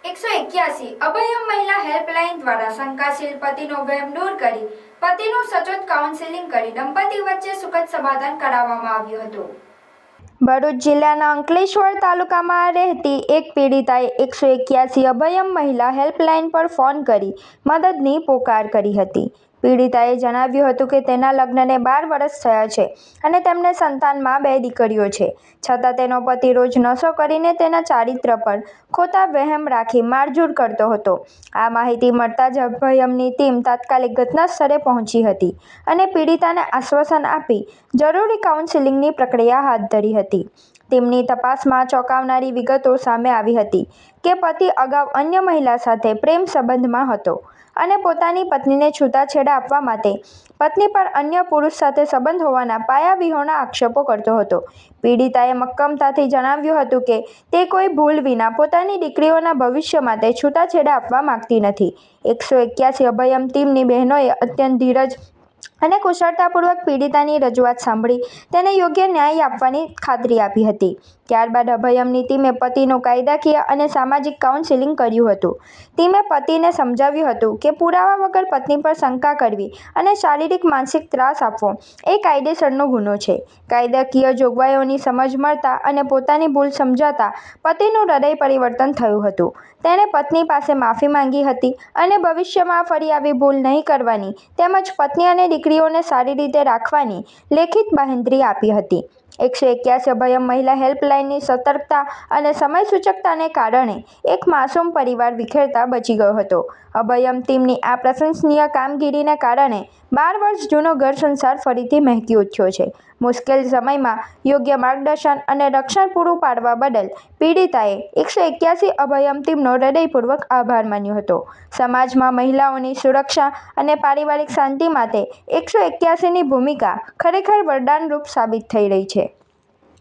181 અભયમ મહિલા હેલ્પલાઇન દ્વારા શંકાશીલ પતિનો વહેમ દૂર કરી પતિનું સચોટ કાઉન્સેલિંગ કરી દંપતી વચ્ચે સુખદ સમાધાન કરાવવામાં આવ્યું હતું। ભરૂચ જિલ્લાના અંકલેશ્વર તાલુકામાં રહેતી એક પીડિતાએ 181 અભયમ મહિલા હેલ્પલાઇન પર ફોન કરી મદદની પોકાર કરી હતી। પીડિતાએ જણાવ્યું હતું કે તેના લગ્નને 12 વર્ષ થયા છે અને તેમને સંતાનમાં 2 દીકરીઓ છે, છતાં તેનો પતિ રોજ નશો કરીને તેના ચારિત્ર પર ખોટા વહેમ રાખી મારઝૂડ કરતો હતો। આ માહિતી મળતા જ અભયમની ટીમ તાત્કાલિક ઘટના સ્થળે પહોંચી હતી અને પીડિતાને આશ્વાસન આપી જરૂરી કાઉન્સેલિંગની પ્રક્રિયા હાથ ધરી હતી। ટીમની તપાસમાં ચોંકાવનારી વિગતો સામે આવી હતી કે પતિ અગાઉ અન્ય મહિલા સાથે પ્રેમ સંબંધમાં હતો અને પોતાની પત્નીને છૂટાછેડા આપવા માટે પત્ની પર અન્ય પુરુષ સાથે સંબંધ હોવાના પાયાવિહોણા આક્ષેપો કરતો હતો। પીડિતાએ મક્કમતાથી જણાવ્યું હતું કે તે કોઈ ભૂલ વિના પોતાની દીકરીઓના ભવિષ્ય માટે છૂટાછેડા આપવા માંગતી નથી। 181 અભયમ ટીમની બહેનોએ અત્યંત ધીરજ અને કુશળતાપૂર્વક પીડિતાની રજૂઆત સાંભળી તેને યોગ્ય ન્યાય આપવાની ખાતરી આપી હતી। ત્યારબાદ અભયમની ટીમે પતિનું કાયદાકીય અને સામાજિક કાઉન્સેલિંગ કર્યું હતું। ટીમે પતિને સમજાવ્યું હતું કે પુરાવા વગર પત્ની પર શંકા કરવી અને શારીરિક માનસિક ત્રાસ આપવો એ કાયદેસરનો ગુનો છે। કાયદાકીય જોગવાઈઓની સમજ મળતા અને પોતાની ભૂલ સમજાતા પતિનું હૃદય પરિવર્તન થયું હતું। તેણે પત્ની પાસે માફી માંગી હતી અને ભવિષ્યમાં ફરી આવી ભૂલ નહીં કરવાની તેમજ પત્ની અને દીકરીઓને સારી રીતે રાખવાની લેખિત બાંહેધરી આપી હતી। 181 અભયમ મહિલા હેલ્પલાઇનની સતર્કતા અને સમયસૂચકતાને કારણે એક માસૂમ પરિવાર વિખેરાતા બચી ગયો હતો। અભયમ ટીમની આ પ્રશંસનીય કામગીરીને કારણે 12 વર્ષ જૂનો ઘર સંસાર ફરીથી મહેકી ઉઠ્યો છે। મુશ્કેલ સમયમાં યોગ્ય માર્ગદર્શન અને રક્ષણ પૂરું પાડવા બદલ પીડિતાએ 181 અભયમ ટીમનો હૃદયપૂર્વક આભાર માન્યો હતો। સમાજમાં મહિલાઓની સુરક્ષા અને પારિવારિક શાંતિ માટે 181ની ભૂમિકા ખરેખર વરદાનરૂપ સાબિત થઈ રહી છે।